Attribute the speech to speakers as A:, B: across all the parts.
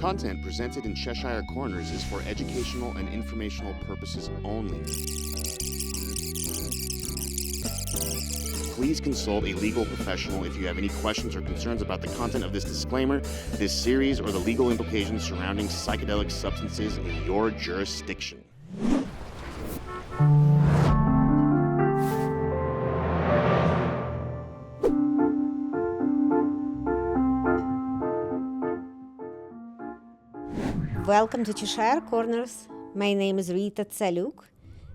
A: Content presented in Cheshire Corners is for educational and informational purposes only. Please consult a legal professional if you have any questions or concerns about the content of this disclaimer, this series, or the legal implications surrounding psychedelic substances in your jurisdiction.
B: Welcome to Cheshire Corners. My name is Rita Tsaluk,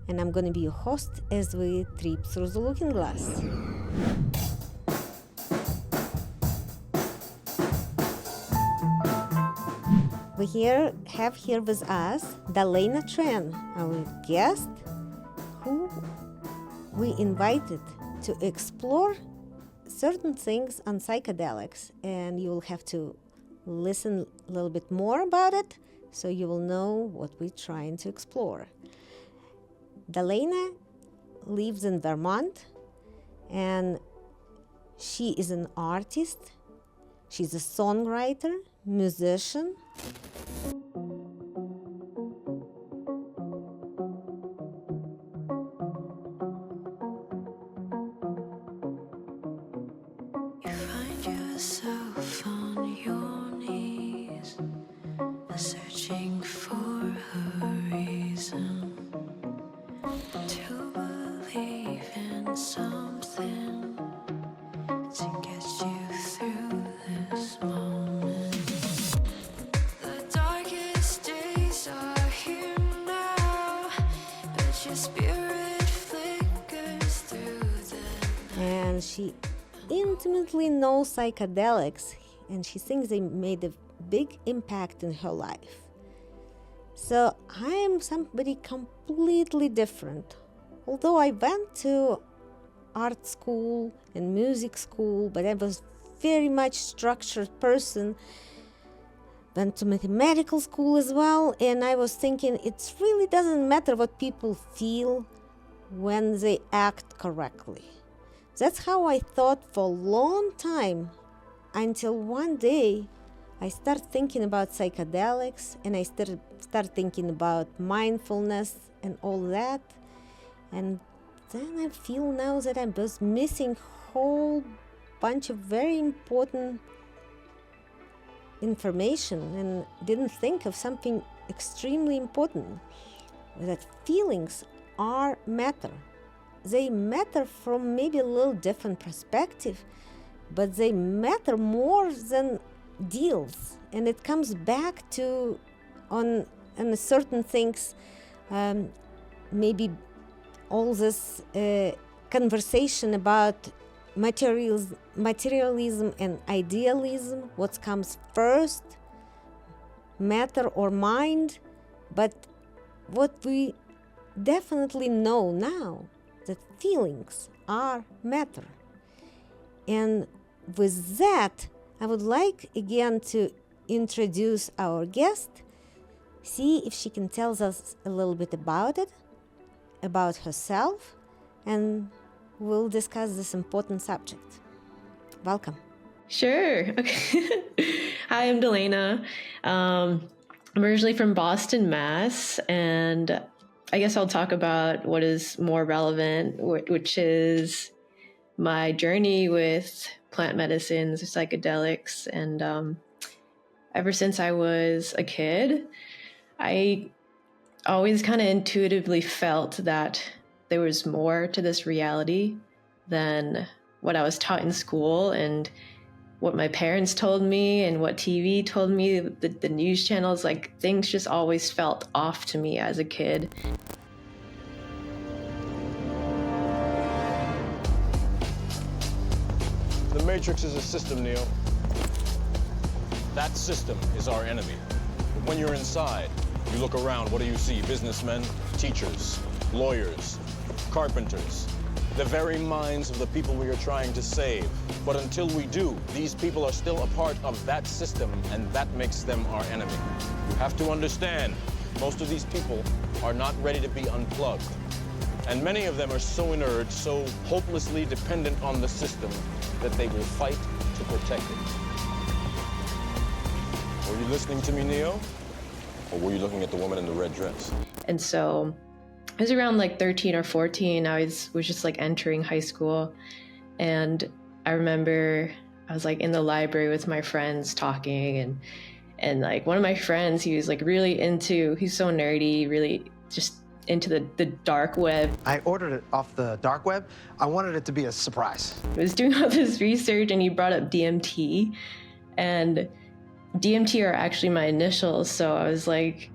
B: and I'm going to be your host as we trip through the looking glass. We have here with us Dalena Tran, our guest, who we invited to explore certain things on psychedelics, and you'll have to listen a little bit more about it so you will know what we're trying to explore. Dalena lives in Vermont, and she is an artist. She's a songwriter, musician.
C: You find yourself on your knees, searching for a reason to believe in something to get you through this moment. The darkest days are here now, but your spirit flickers through them.
B: And she intimately knows psychedelics, and she thinks they made a big impact in her life. So I am somebody completely different. Although I went to art school and music school, but I was very much structured person. Went to mathematical school as well, and I was thinking it really doesn't matter what people feel when they act correctly. That's how I thought for a long time, until one day I started thinking about psychedelics, and I started thinking about mindfulness and all that. And then I feel now that I was missing a whole bunch of very important information and didn't think of something extremely important, that feelings are matter. They matter from maybe a little different perspective, but they matter more than deals, and it comes back to on certain things, maybe all this conversation about materialism and idealism, what comes first, matter or mind. But what we definitely know now, that feelings are matter. And with that, I would like again to introduce our guest, see if she can tell us a little bit about it, about herself, and we'll discuss this important subject. Welcome.
D: Sure. Okay. Hi, I'm Dalena. I'm originally from Boston, Mass, and I guess I'll talk about what is more relevant, which is my journey with plant medicines, psychedelics, and ever since I was a kid, I always kind of intuitively felt that there was more to this reality than what I was taught in school and what my parents told me and what TV told me, the news channels. Like, things just always felt off to me as a kid.
E: The Matrix is a system, Neo. That system is our enemy. But when you're inside, you look around, what do you see? Businessmen, teachers, lawyers, carpenters, the very minds of the people we are trying to save. But until we do, these people are still a part of that system, and that makes them our enemy. You have to understand, most of these people are not ready to be unplugged. And many of them are so inert, so hopelessly dependent on the system, that they will fight to protect it. Were you listening to me, Neo? Or were you looking at the woman in the red dress?
D: And so I was around like 13 or 14. I was just like entering high school. And I remember I was like in the library with my friends talking, and like one of my friends, he was like really into, he's so nerdy, really just into the dark web.
F: I ordered it off the dark web. I wanted it to be a surprise.
D: I was doing all this research and he brought up DMT, and DMT are actually my initials. So I was like,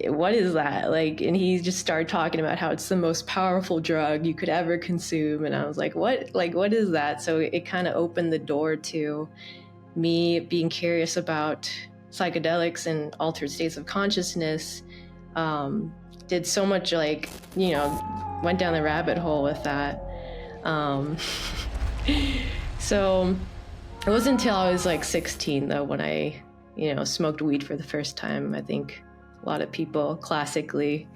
D: what is that? Like, and he just started talking about how it's the most powerful drug you could ever consume. And I was like, what? Like, what is that? So it kind of opened the door to me being curious about psychedelics and altered states of consciousness. Did so much, like, you know, went down the rabbit hole with that. So it wasn't until I was like 16 though when I, you know, smoked weed for the first time. I think a lot of people classically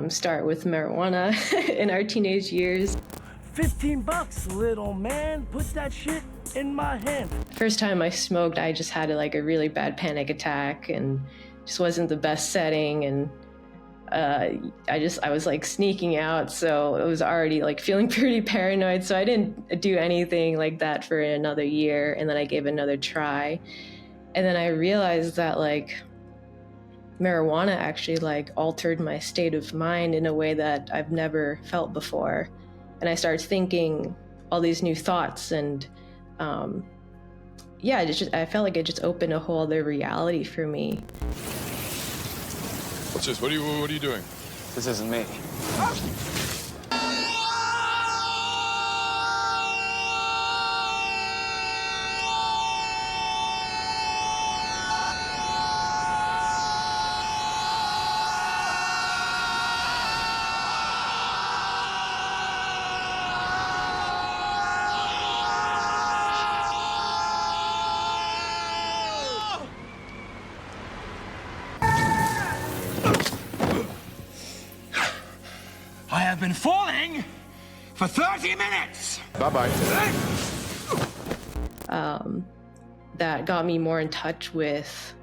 D: start with marijuana in our teenage years.
G: $15, little man. Put that shit in my hand.
D: First time I smoked, I just had like a really bad panic attack and just wasn't the best setting. And I was like sneaking out, so it was already like feeling pretty paranoid. So I didn't do anything like that for another year. And then I gave another try. And then I realized that like marijuana actually like altered my state of mind in a way that I've never felt before. And I started thinking all these new thoughts, and yeah, I felt like it just opened a whole other reality for me.
H: What's this? What are you doing?
F: This isn't me.
G: I have been falling for 30 minutes.
H: Bye-bye.
D: That got me more in touch with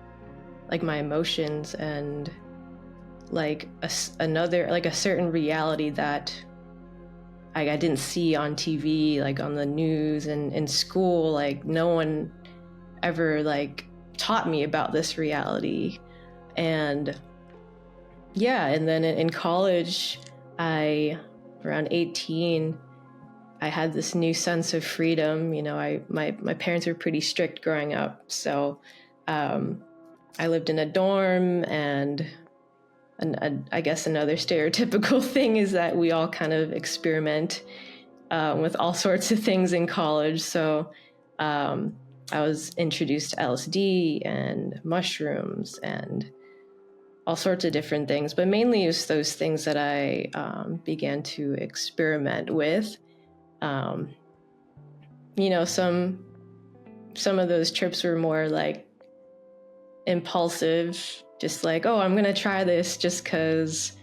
D: like my emotions and like a certain reality that I didn't see on TV, like on the news and in school. Like no one ever like taught me about this reality. And yeah, and then in college, around 18, I had this new sense of freedom. You know, my parents were pretty strict growing up. So I lived in a dorm, and I guess another stereotypical thing is that we all kind of experiment with all sorts of things in college. So I was introduced to LSD and mushrooms and all sorts of different things, but mainly it was those things that I began to experiment with. You know, some of those trips were more like impulsive, just like, oh, I'm gonna try this just cause,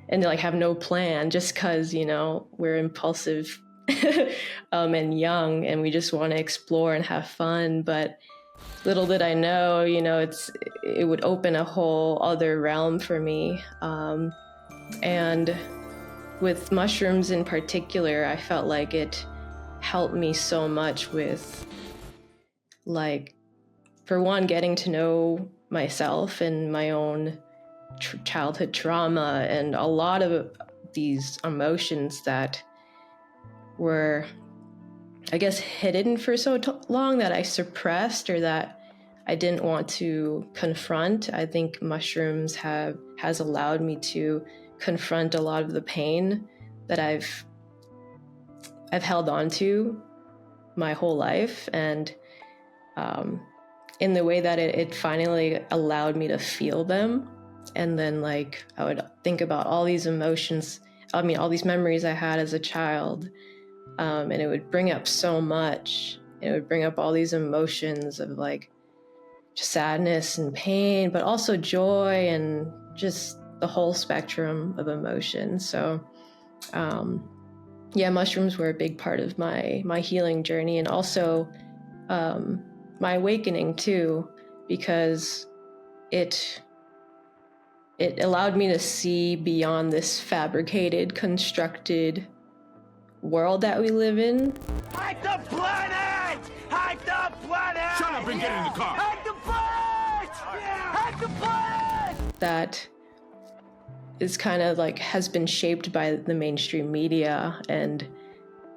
D: and like have no plan, just cause, you know, we're impulsive and young, and we just want to explore and have fun. But little did I know, you know, it would open a whole other realm for me. And with mushrooms in particular, I felt like it helped me so much with, like, for one, getting to know myself and my own childhood trauma and a lot of these emotions that were, I guess, hidden for so long that I suppressed or that I didn't want to confront. I think mushrooms has allowed me to confront a lot of the pain that I've held on to my whole life, and in the way that it finally allowed me to feel them. And then, like, I would think about all these emotions, I mean, all these memories I had as a child, and it would bring up so much. It would bring up all these emotions of, like, just sadness and pain, but also joy and just the whole spectrum of emotion. So, yeah, mushrooms were a big part of my healing journey, and also my awakening too, because it allowed me to see beyond this fabricated, constructed world that we live in.
G: Hack the planet! Hack the planet!
H: Shut up and get in the car!
G: Hack the planet! Hack the planet!
D: That is kind of like has been shaped by the mainstream media and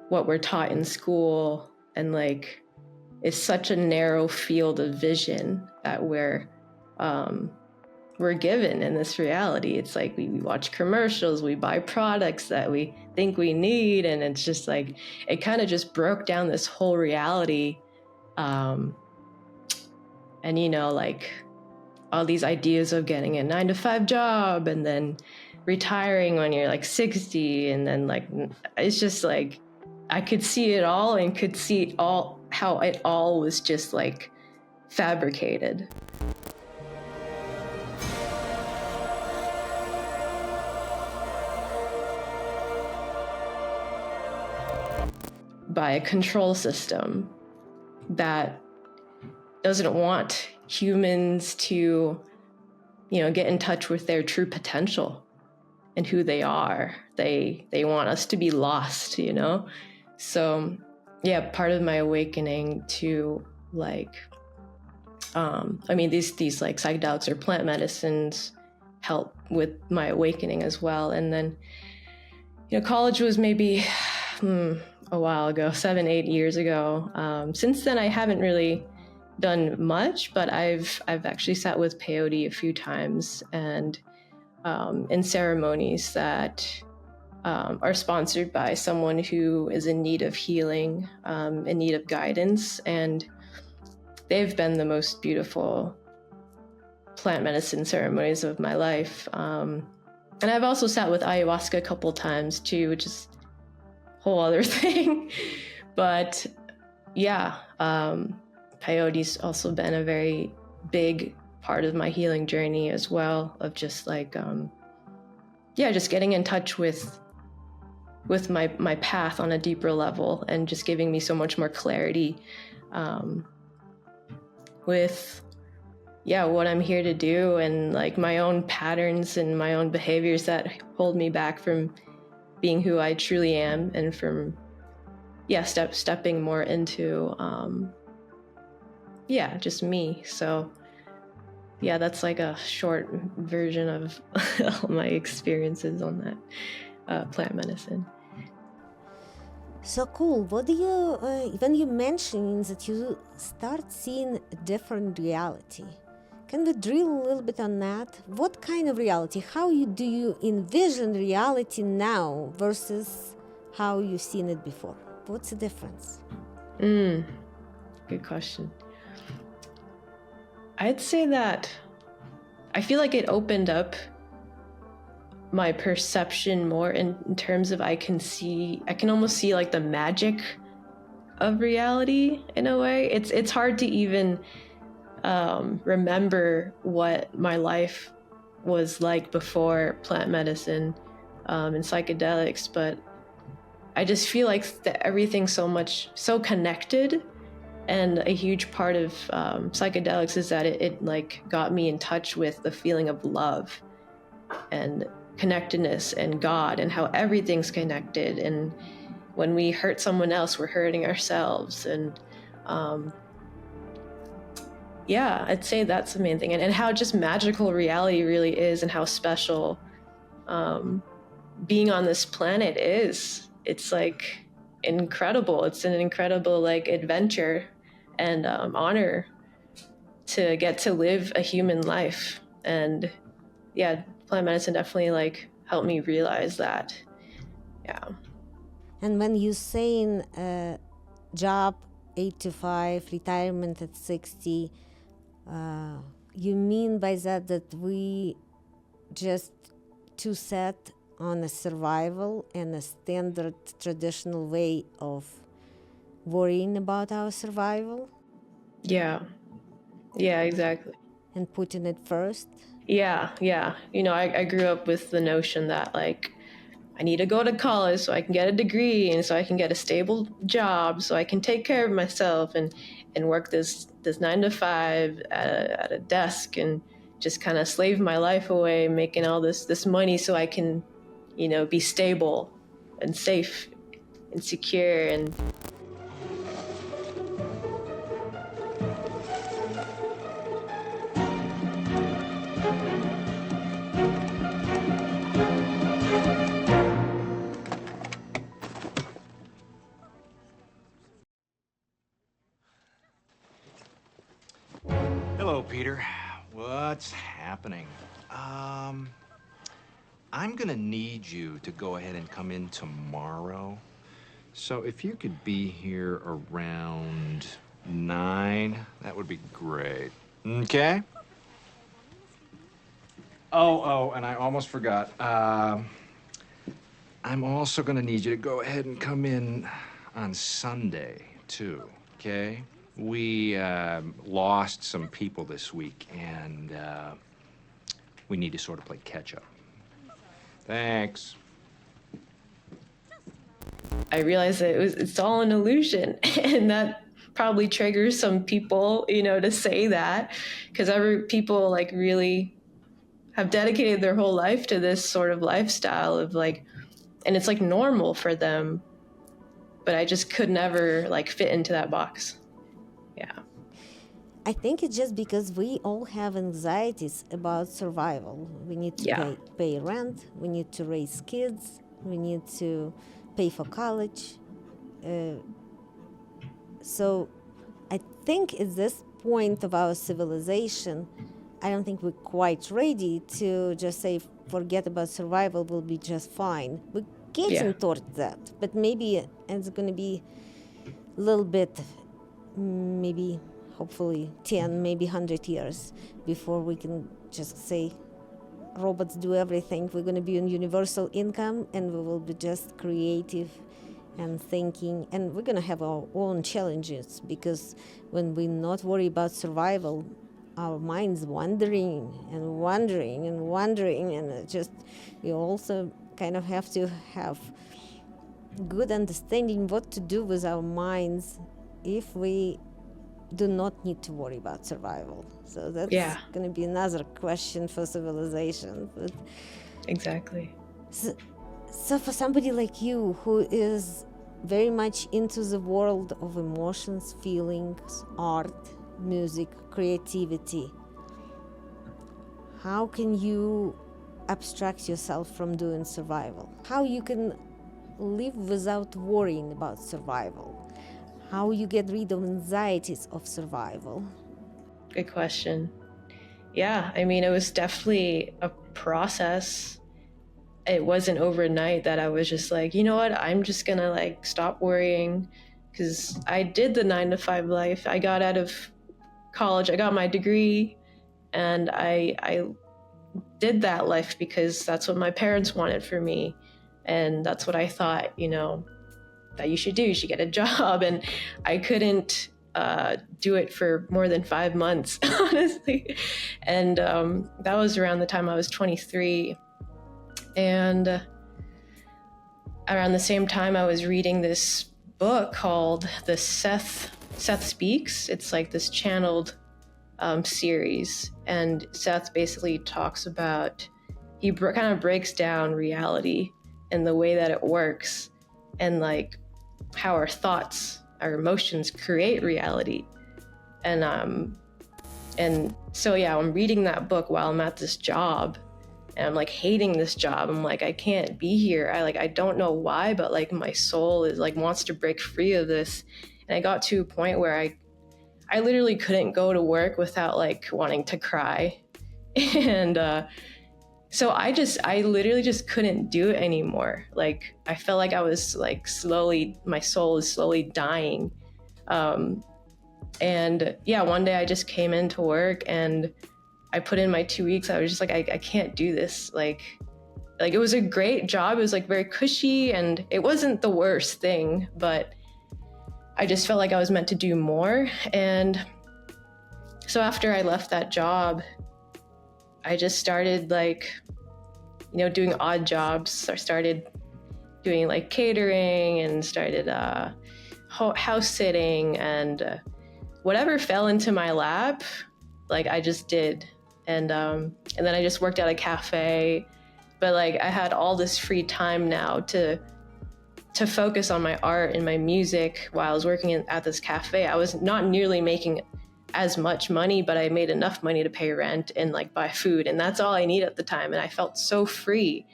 D: what we're taught in school, and like it's such a narrow field of vision that we're given in this reality. It's like we watch commercials, we buy products that we think we need, and it's just like it kind of just broke down this whole reality. And you know, like all these ideas of getting a 9-to-5 job and then retiring when you're like 60, and then like it's just like I could see it all and could see all how it all was just like fabricated. By a control system that doesn't want humans to, you know, get in touch with their true potential and who they are. They want us to be lost, you know? So yeah, part of my awakening to like, I mean, these like psychedelics or plant medicines help with my awakening as well. And then, you know, college was maybe a while ago, 7-8 years ago. Since then, I haven't really done much, but I've actually sat with peyote a few times, and in ceremonies that are sponsored by someone who is in need of healing, in need of guidance, and they've been the most beautiful plant medicine ceremonies of my life. And I've also sat with ayahuasca a couple times too, which is a whole other thing. But yeah, peyote's also been a very big part of my healing journey as well, of just like, just getting in touch with my path on a deeper level, and just giving me so much more clarity with what I'm here to do, and like my own patterns and my own behaviors that hold me back from being who I truly am, and from stepping more into just me. So that's like a short version of all my experiences on that plant medicine.
B: So cool. What do you, when you mentioned that you start seeing a different reality, can we drill a little bit on that? What kind of reality? Do you envision reality now versus how you've seen it before? What's the difference?
D: Good question. I'd say that I feel like it opened up my perception more in terms of I can almost see like the magic of reality in a way. It's hard to even remember what my life was like before plant medicine and psychedelics, but I just feel like that everything's so connected. And a huge part of psychedelics is that it like got me in touch with the feeling of love and connectedness and God, and how everything's connected. And when we hurt someone else, we're hurting ourselves. And I'd say that's the main thing. And how just magical reality really is, and how special being on this planet is. It's like incredible. It's an incredible like adventure and honor to get to live a human life. And plant medicine definitely like helped me realize that.
B: And when you saying job 8 to 5, retirement at 60, you mean by that we just too set on a survival and a standard traditional way of worrying about our survival?
D: Yeah, exactly.
B: And putting it first?
D: Yeah. You know, I grew up with the notion that like I need to go to college so I can get a degree, and so I can get a stable job, so I can take care of myself and work this 9 to 5 at a desk, and just kind of slave my life away, making all this money so I can, be stable and safe and secure. And
H: Hello, Peter. What's happening? I'm gonna need you to go ahead and come in tomorrow. So if you could be here around 9, that would be great. Okay? Oh, and I almost forgot. I'm also gonna need you to go ahead and come in on Sunday, too, okay? We lost some people this week, and we need to sort of play catch-up. Thanks.
D: I realized that it's all an illusion, and that probably triggers some people, to say that, because people like really have dedicated their whole life to this sort of lifestyle of like, and it's like normal for them, but I just could never like fit into that box. Yeah.
B: I think it's just because we all have anxieties about survival. We need to pay rent, we need to raise kids, we need to pay for college. So I think at this point of our civilization, I don't think we're quite ready to just say, forget about survival, we'll be just fine. We're getting toward that, but maybe it's going to be a little bit, maybe hopefully 10, maybe 100 years before we can just say robots do everything. We're going to be on universal income, and we will be just creative and thinking, and we're going to have our own challenges, because when we not worry about survival, our minds wandering, and it just, you also kind of have to have good understanding what to do with our minds if we do not need to worry about survival. So that's going to be another question for civilization. But
D: exactly.
B: So for somebody like you who is very much into the world of emotions, feelings, art, music, creativity, how can you abstract yourself from doing survival? How you can live without worrying about survival? How you get rid of anxieties of survival?
D: Good question. Yeah, I mean, it was definitely a process. It wasn't overnight that I was just like, you know what, I'm just gonna like stop worrying, because I did the 9-to-5 life. I got out of college, I got my degree, and I did that life because that's what my parents wanted for me, and that's what I thought, that you should do. You should get a job. And I couldn't do it for more than 5 months, honestly. And that was around the time I was 23. And around the same time, I was reading this book called the Seth Speaks. It's like this channeled series. And Seth basically talks about, he kind of breaks down reality and the way that it works, and like how our thoughts, our emotions create reality. And so I'm reading that book while I'm at this job, and I'm like hating this job. I'm like, I can't be here. I don't know why, but like my soul is like wants to break free of this. And I got to a point where I literally couldn't go to work without like wanting to cry. And so I literally just couldn't do it anymore. Like I felt like I was like my soul is slowly dying. And one day I just came into work and I put in my 2 weeks. I was just like, I can't do this. Like it was a great job. It was like very cushy, and it wasn't the worst thing, but I just felt like I was meant to do more. And so after I left that job, I just started like, doing odd jobs. I started doing like catering, and started house sitting, and whatever fell into my lap, like I just did. And then I just worked at a cafe, but like I had all this free time now to focus on my art and my music while I was working at this cafe. I was not nearly making as much money, but I made enough money to pay rent and like buy food. And that's all I need at the time. And I felt so free.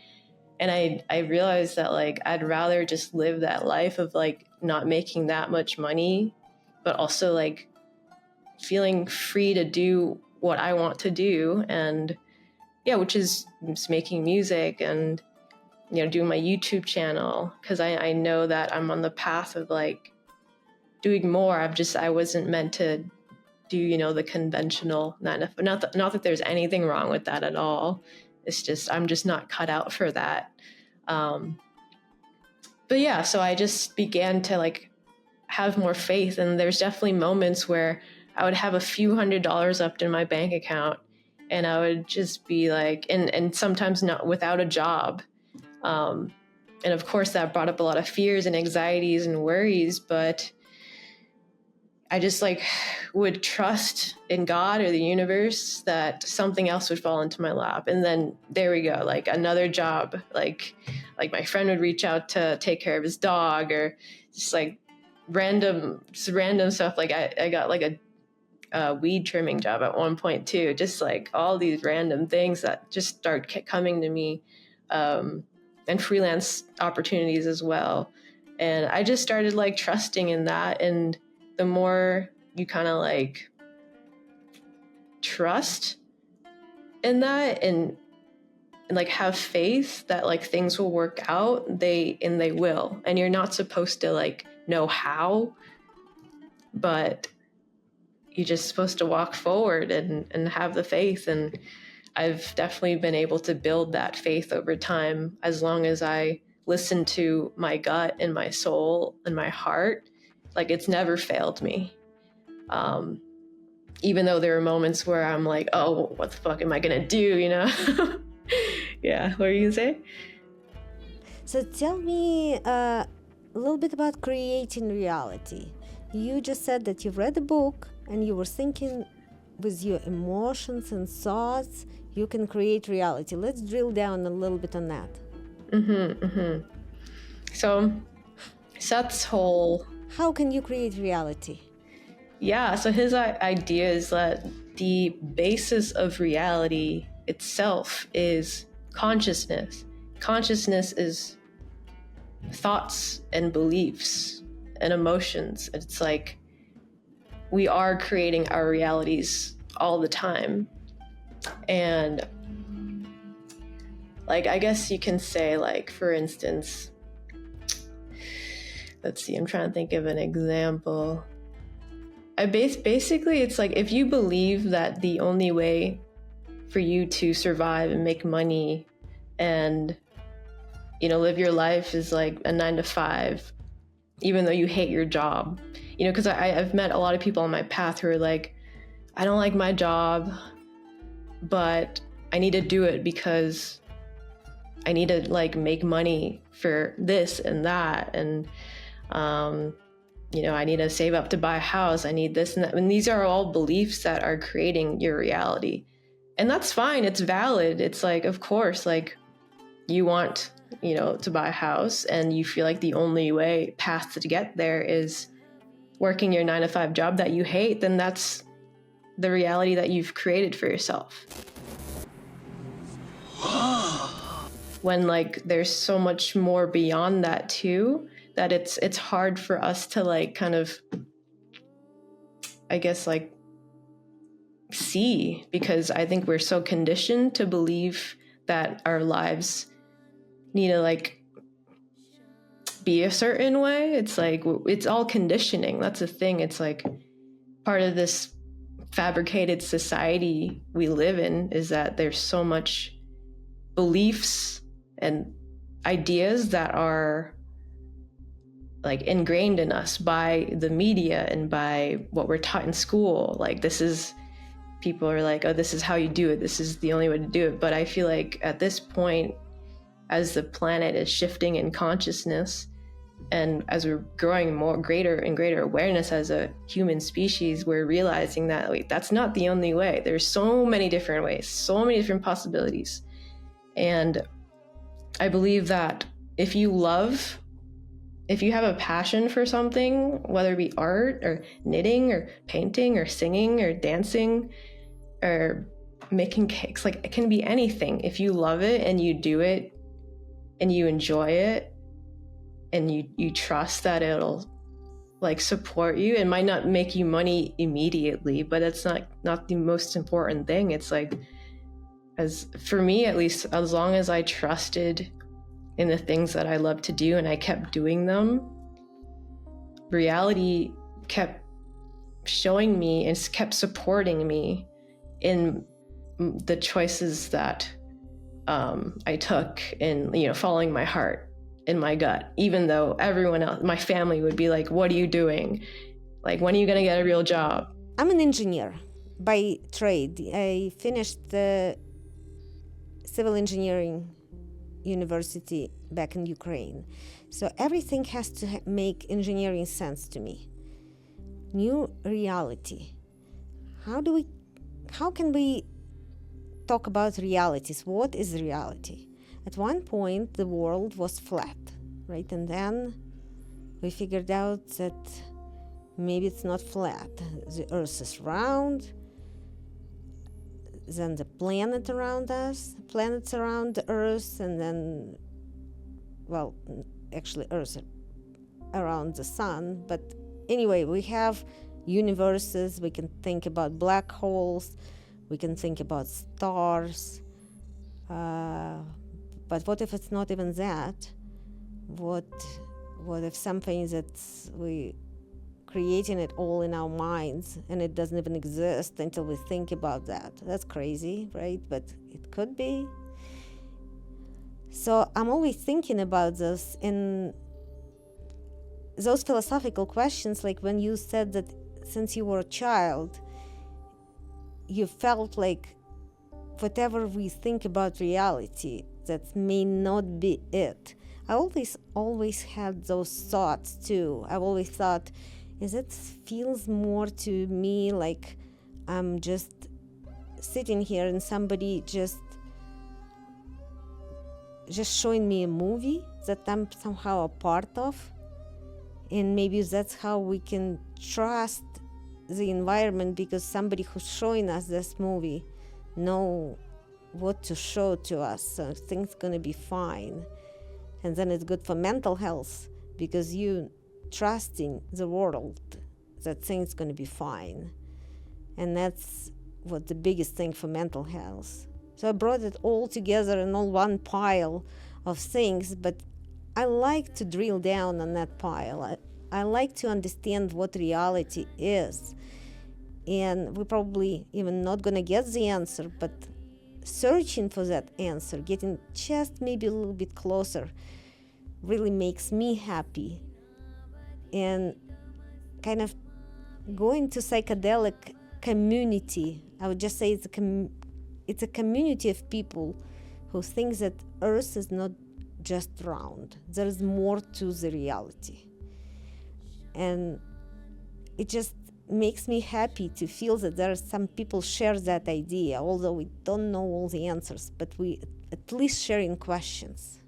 D: And I realized that like, I'd rather just live that life of like not making that much money, but also like feeling free to do what I want to do. And yeah, which is just making music and, you know, doing my YouTube channel. Cause I know that I'm on the path of like doing more. I wasn't meant to do, you know, the conventional not that there's anything wrong with that at all. It's just, I'm just not cut out for that. But yeah, so I just began to like have more faith. And there's definitely moments where I would have a few $100s left in my bank account and I would just be like, and sometimes not without a job. And of course that brought up a lot of fears and anxieties and worries, but I just like would trust in God or the universe that something else would fall into my lap. And then there we go, like another job, like my friend would reach out to take care of his dog or just like random stuff. Like I got like a weed trimming job at one point too, just like all these random things that just start coming to me, and freelance opportunities as well. And I just started like trusting in that. And the more you kind of like trust in that and like have faith that like things will work out, they will. And you're not supposed to like know how, but you're just supposed to walk forward and have the faith. And I've definitely been able to build that faith over time as long as I listen to my gut and my soul and my heart. Like it's never failed me. Even though there are moments where I'm like, oh, what the fuck am I gonna do, you know? Yeah, what were you gonna say?
B: So tell me a little bit about creating reality. You just said that you've read a book and you were thinking with your emotions and thoughts, you can create reality. Let's drill down a little bit on that.
D: So Seth's whole...
B: How can you create reality?
D: Yeah, so his idea is that the basis of reality itself is consciousness. Consciousness is thoughts and beliefs and emotions. It's like we are creating our realities all the time. And like, I guess you can say, like, for instance, let's see, I'm trying to think of an example. Basically, it's like if you believe that the only way for you to survive and make money and, you know, live your life is like a 9-to-5, even though you hate your job, you know, because I've met a lot of people on my path who are like, I don't like my job, but I need to do it because I need to like make money for this and that. And, you know, I need to save up to buy a house. I need this and that. And these are all beliefs that are creating your reality. And that's fine. It's valid. It's like, of course, like you want, you know, to buy a house and you feel like the only path to get there is working your 9-to-5 job that you hate, then that's the reality that you've created for yourself. When like there's so much more beyond that too, that it's hard for us to like kind of, I guess, like see, because I think we're so conditioned to believe that our lives need to like be a certain way. It's like, it's all conditioning. That's the thing. It's like part of this fabricated society we live in is that there's so much beliefs and ideas that are like ingrained in us by the media and by what we're taught in school. Like people are like, oh, this is how you do it. This is the only way to do it. But I feel like at this point, as the planet is shifting in consciousness, And as we're growing more greater and greater awareness as a human species, we're realizing that like, that's not the only way. There's so many different ways, so many different possibilities. And I believe that if you have a passion for something, whether it be art or knitting or painting or singing or dancing or making cakes, like it can be anything. If you love it and you do it and you enjoy it and you trust that it'll like support you, it might not make you money immediately, but it's not the most important thing. It's like, as for me at least, as long as I trusted in the things that I love to do and I kept doing them, reality kept showing me and kept supporting me in the choices that I took in, following my heart and my gut, even though everyone else, my family would be like, what are you doing? Like, when are you going to get a real job?
B: I'm an engineer by trade. I finished the civil engineering university back in Ukraine. So everything has to make engineering sense to me. New reality. How can we talk about realities? What is reality? At one point, the world was flat, right? And then we figured out that maybe it's not flat. The Earth is round. Then the planets around the Earth, and then, well, actually Earth around the sun. But anyway, we have universes. We can think about black holes. We can think about stars. But what if it's not even that? What if something that we creating it all in our minds and it doesn't even exist until we think about that? That's crazy, right? But it could be. So I'm always thinking about this in those philosophical questions, like when you said that since you were a child, you felt like whatever we think about reality, that may not be it. I always had those thoughts too. I always thought, it feels more to me like I'm just sitting here and somebody just showing me a movie that I'm somehow a part of. And maybe that's how we can trust the environment, because somebody who's showing us this movie know what to show to us, so things gonna be fine. And then it's good for mental health, because you trusting the world that things gonna be fine. And that's what the biggest thing for mental health. So I brought it all together in all one pile of things, but I like to drill down on that pile. I like to understand what reality is. And we're probably even not gonna get the answer, but searching for that answer, getting just maybe a little bit closer, really makes me happy. And kind of going to psychedelic community, I would just say it's a community of people who think that Earth is not just round. There is more to the reality. And it just makes me happy to feel that there are some people share that idea, although we don't know all the answers, but we at least sharing questions.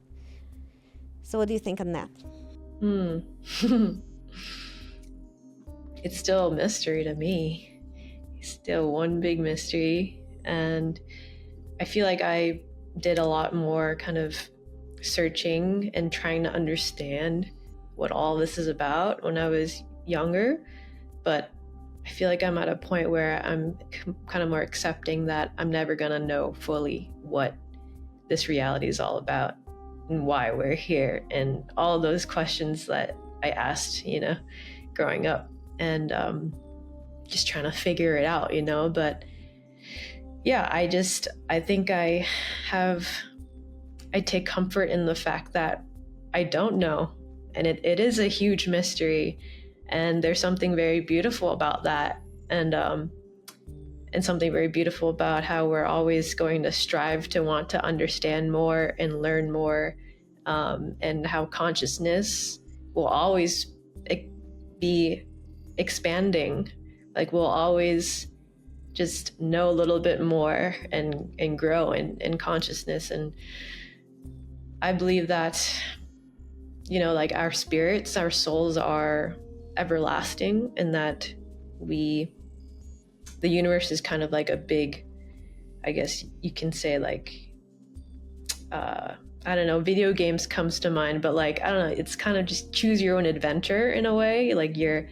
B: So what do you think on that?
D: It's still a mystery to me. It's still one big mystery. And I feel like I did a lot more kind of searching and trying to understand what all this is about when I was younger. But I feel like I'm at a point where I'm kind of more accepting that I'm never going to know fully what this reality is all about and why we're here, and all those questions that I asked, growing up, and just trying to figure it out, but yeah, I think I take comfort in the fact that I don't know, and it is a huge mystery, and there's something very beautiful about that, and something very beautiful about how we're always going to strive to want to understand more and learn more, and how consciousness will always be expanding. Like we'll always just know a little bit more and grow in consciousness. And I believe that, you know, like our spirits, our souls are everlasting, and that the universe is kind of like a big, I guess you can say, like, I don't know, video games comes to mind, but like, I don't know, it's kind of just choose your own adventure in a way. Like you're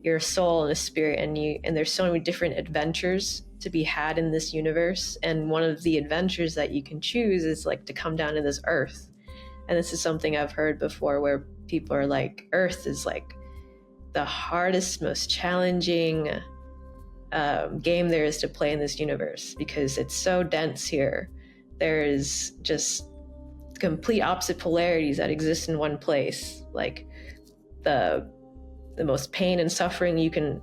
D: a soul and a spirit, and there's so many different adventures to be had in this universe. And one of the adventures that you can choose is like to come down to this earth. And this is something I've heard before, where people are like, Earth is like the hardest, most challenging game there is to play in this universe, because it's so dense here. There is just complete opposite polarities that exist in one place. Like the most pain and suffering you can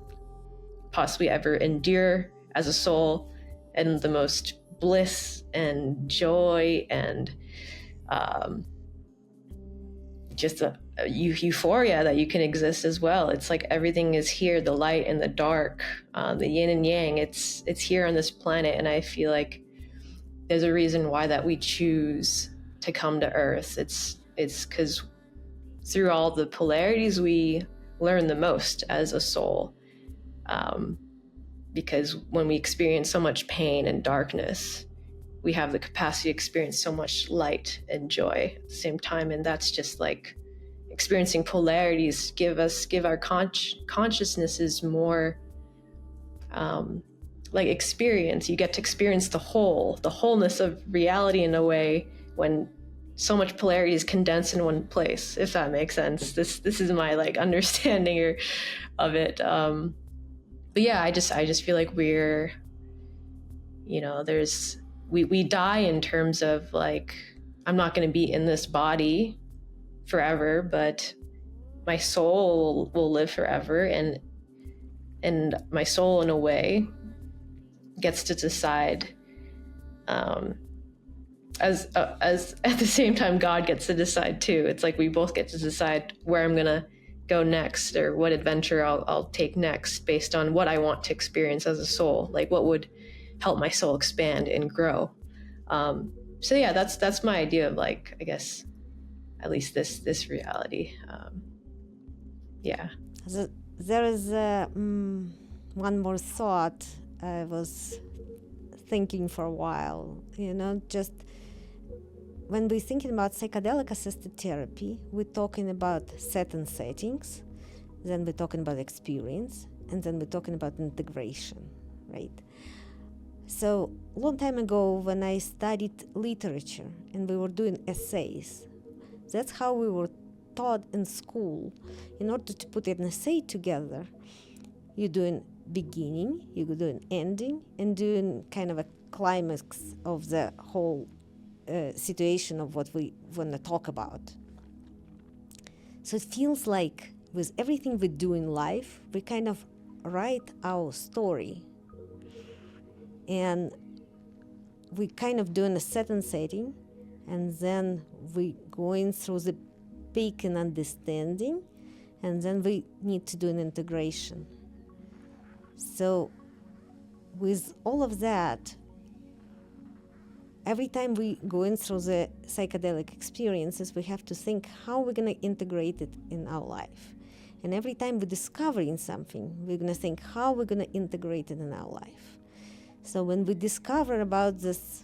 D: possibly ever endure as a soul, and the most bliss and joy and just a euphoria that you can exist as well. It's like everything is here, the light and the dark, the yin and yang. It's here on this planet, and I feel like there's a reason why that we choose to come to Earth. It's because through all the polarities we learn the most as a soul. Because when we experience so much pain and darkness, we have the capacity to experience so much light and joy at the same time. And that's just like experiencing polarities give our consciousnesses more like experience. You get to experience the wholeness of reality in a way, when so much polarity is condensed in one place, if that makes sense. This is my like understanding of it. But yeah, I just feel like we're, you know, we die in terms of like, I'm not going to be in this body forever, but my soul will live forever, and my soul in a way gets to decide, as at the same time God gets to decide too. It's like we both get to decide where I'm gonna go next, or what adventure I'll take next, based on what I want to experience as a soul, like what would help my soul expand and grow. So yeah, that's my idea of like, I guess, at least this reality. Yeah.
B: There is one more thought I was thinking for a while, you know, just when we're thinking about psychedelic-assisted therapy, we're talking about certain settings, then we're talking about experience, and then we're talking about integration, right? So a long time ago, when I studied literature and we were doing essays, that's how we were taught in school. In order to put an essay together, you're doing beginning, you're doing ending, and doing kind of a climax of the whole situation of what we want to talk about. So it feels like with everything we do in life, we kind of write our story. And we kind of doing a certain setting, and then we going through the peak in understanding, and then we need to do an integration. So with all of that, every time we go in through the psychedelic experiences, we have to think how we're going to integrate it in our life. And every time we're discovering something, we're going to think how we're going to integrate it in our life. So when we discover about this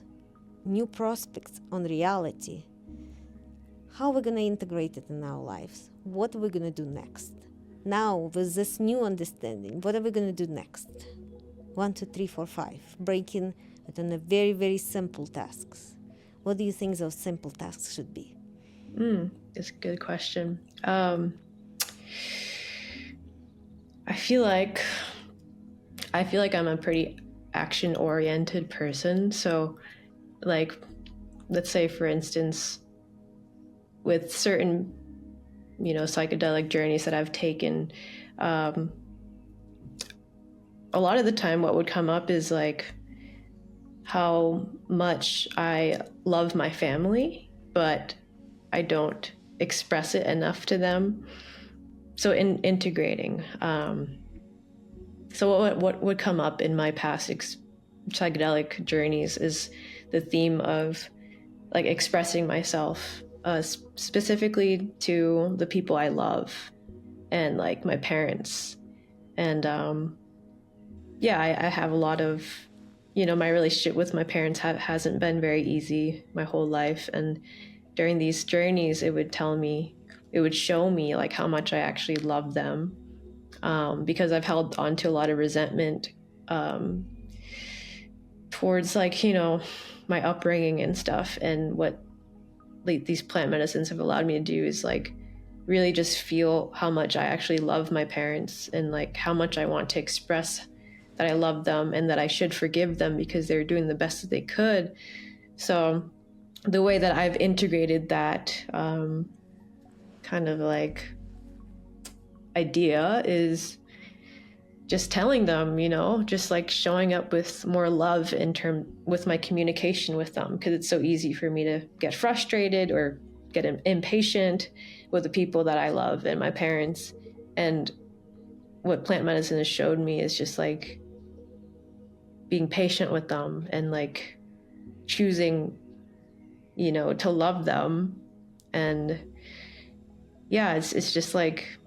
B: new prospects on reality, how we're going to integrate it in our lives? What are we going to do next? Now, with this new understanding, what are we going to do next? 1, 2, 3, 4, 5. Breaking it on a very, very simple tasks. What do you think those simple tasks should be?
D: That's a good question. I feel like I'm a pretty action-oriented person. So, like, let's say, for instance, with certain, you know, psychedelic journeys that I've taken, a lot of the time what would come up is like how much I love my family, but I don't express it enough to them. So in integrating. So what would come up in my past psychedelic journeys is the theme of like expressing myself, specifically to the people I love and like my parents. And I have a lot of, my relationship with my parents hasn't been very easy my whole life. And during these journeys, it would show me like how much I actually love them, because I've held on to a lot of resentment towards like, my upbringing and stuff. And what like these plant medicines have allowed me to do is like really just feel how much I actually love my parents and like how much I want to express that I love them and that I should forgive them because they're doing the best that they could. So the way that I've integrated that kind of like idea is just telling them, just like showing up with more love with my communication with them, because it's so easy for me to get frustrated or get impatient with the people that I love and my parents. And what plant medicine has showed me is just like being patient with them and like choosing, to love them. And yeah, it's just like,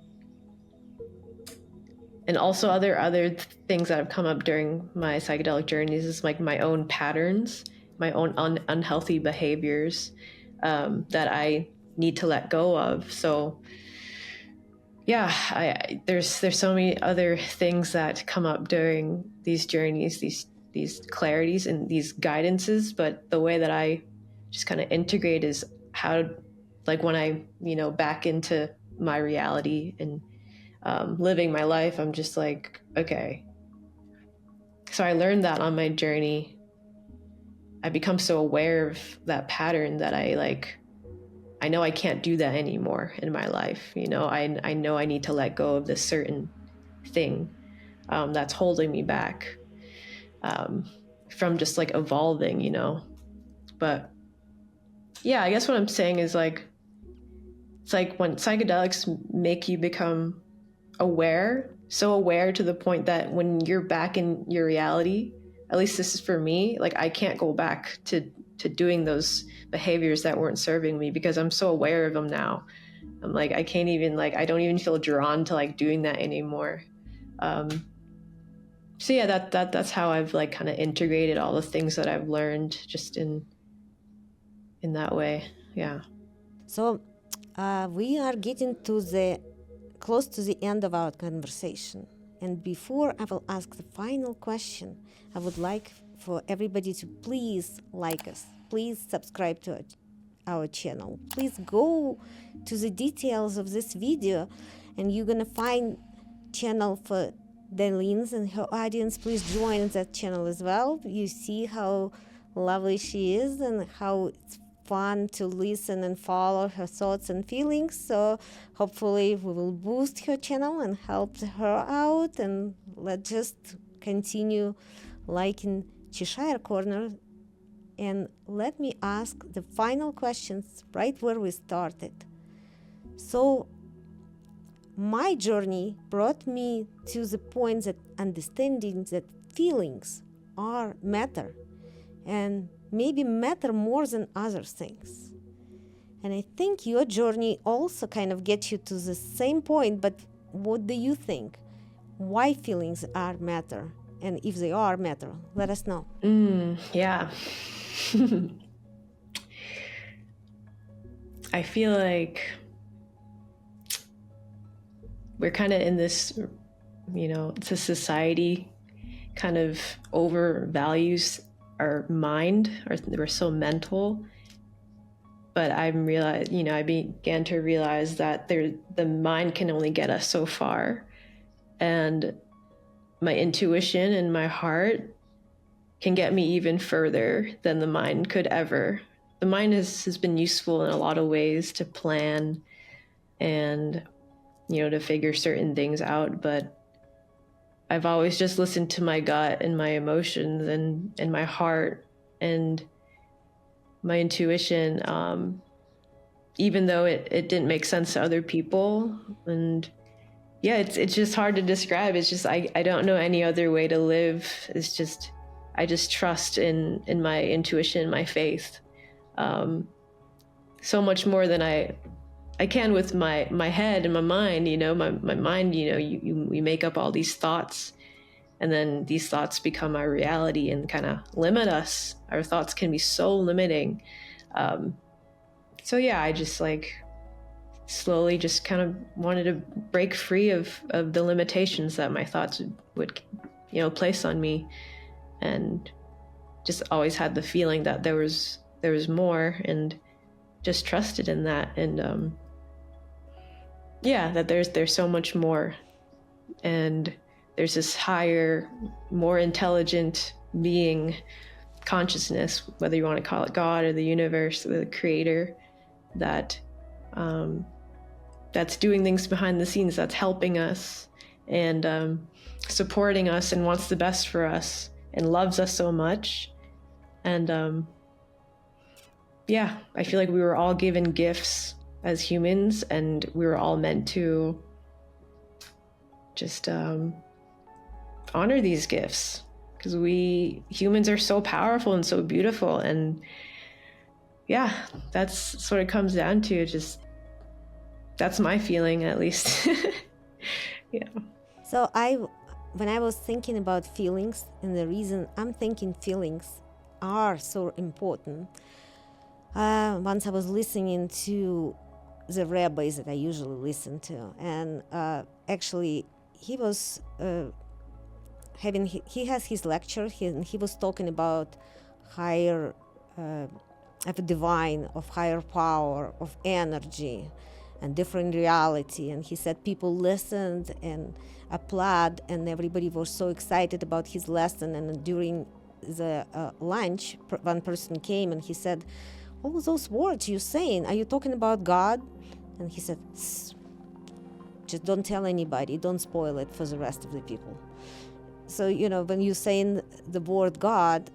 D: and also other things that have come up during my psychedelic journeys is like my own patterns, my own unhealthy behaviors that I need to let go of. So yeah, there's so many other things that come up during these journeys, these clarities and these guidances. But the way that I just kind of integrate is how, like when I, back into my reality and living my life, I'm just like, okay. So I learned that on my journey. I become so aware of that pattern that I know I can't do that anymore in my life. I know I need to let go of this certain thing that's holding me back from just like evolving, But yeah, I guess what I'm saying is like, it's like when psychedelics make you become so aware to the point that when you're back in your reality, at least this is for me, like I can't go back to doing those behaviors that weren't serving me because I'm so aware of them now. I'm like, I can't even I don't even feel drawn to like doing that anymore. So yeah, that's how I've like kind of integrated all the things that I've learned just in that way. Yeah.
B: So we are getting close to the end of our conversation. And before I will ask the final question, I would like for everybody to please like us. Please subscribe to our channel. Please go to the details of this video and you're going to find channel for Dalena's and her audience. Please join that channel as well. You see how lovely she is and how it's fun to listen and follow her thoughts and feelings. So hopefully we will boost her channel and help her out, and let's just continue liking Cheshire Corner. And let me ask the final questions right where we started. So my journey brought me to the point that understanding that feelings are matter and maybe matter more than other things. And I think your journey also kind of gets you to the same point, but what do you think? Why feelings are matter? And if they are matter, let us know.
D: Yeah. I feel like we're kind of in this, it's a society kind of overvalues our mind, or we're so mental. But I began to realize that the mind can only get us so far. And my intuition and my heart can get me even further than the mind could ever. The mind has been useful in a lot of ways to plan and, to figure certain things out. But I've always just listened to my gut and my emotions and my heart and my intuition. even though it didn't make sense to other people. And yeah, it's just hard to describe. It's just, I don't know any other way to live. It's just, I just trust in my intuition, my faith, so much more than I can with my head and my mind. My mind, we make up all these thoughts, and then these thoughts become our reality and kind of limit us. Our thoughts can be so limiting. So yeah, I just slowly just kind of wanted to break free of the limitations that my thoughts would place on me, and just always had the feeling that there was more, and just trusted in that. And that there's so much more, and there's this higher, more intelligent being, consciousness, whether you want to call it God or the universe or the creator, that that's doing things behind the scenes, that's helping us and supporting us and wants the best for us and loves us so much. And I feel like we were all given gifts as humans, and we were all meant to just honor these gifts, because we humans are so powerful and so beautiful. And that's sort of comes down to, just that's my feeling, at least. Yeah.
B: So when I was thinking about feelings, and the reason I'm thinking feelings are so important, once I was listening to the rabbis that I usually listen to, and actually he was he has his lecture, and he was talking about higher of a divine, of higher power, of energy and different reality. And he said people listened and applauded, and everybody was so excited about his lesson. And during the lunch, one person came and he said, "All those words you're saying, are you talking about God?" And he said, "Just don't tell anybody, don't spoil it for the rest of the people." So, when you're saying the word God,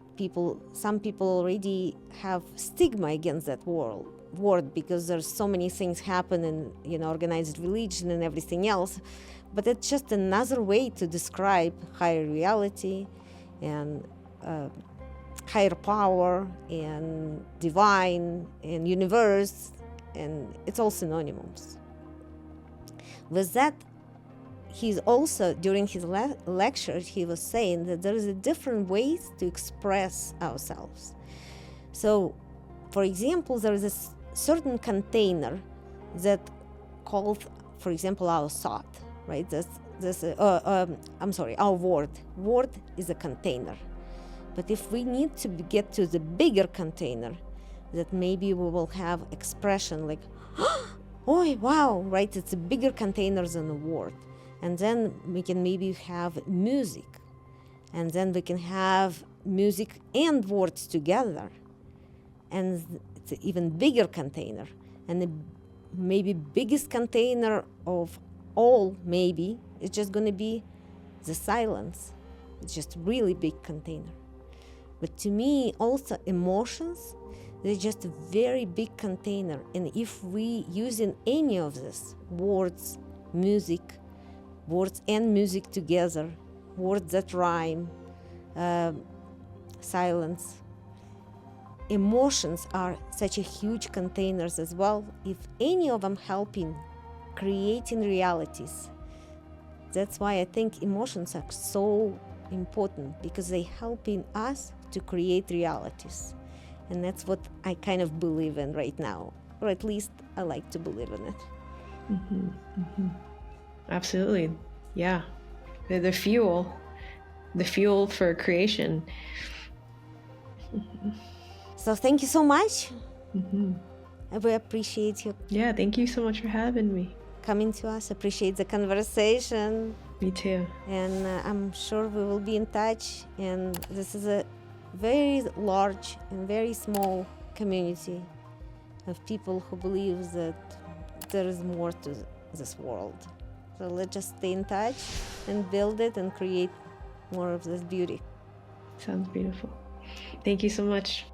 B: some people already have stigma against that word, because there's so many things happen in organized religion and everything else. But it's just another way to describe higher reality and higher power and divine and universe, and it's all synonymous. With that, he's also, during his lecture, he was saying that there is a different ways to express ourselves. So, for example, there is a certain container that called, for example, our thought, right? Our word. Word is a container. But if we need to get to the bigger container, that maybe we will have expression like, "Oh, wow," right? It's a bigger container than a word. And then we can maybe have music. And then we can have music and words together. And it's an even bigger container. And the maybe biggest container of all, maybe, is just going to be the silence. It's just a really big container. But to me, also emotions, they're just a very big container. And if we using any of this, words and music together, words that rhyme, silence, emotions are such a huge containers as well. If any of them helping creating realities, that's why I think emotions are so important, because they helping us to create realities. And that's what I kind of believe in right now, or at least I like to believe in it.
D: Mm-hmm, mm-hmm. Absolutely. Yeah. They're the fuel for creation.
B: So thank you so much.
D: Mm-hmm.
B: I really appreciate you.
D: Yeah, thank you so much for having me.
B: Coming to us. Appreciate the conversation.
D: Me too.
B: And I'm sure we will be in touch. And this is a very large and very small community of people who believe that there is more to this world. So let's just stay in touch and build it and create more of this beauty.
D: Sounds beautiful. Thank you so much.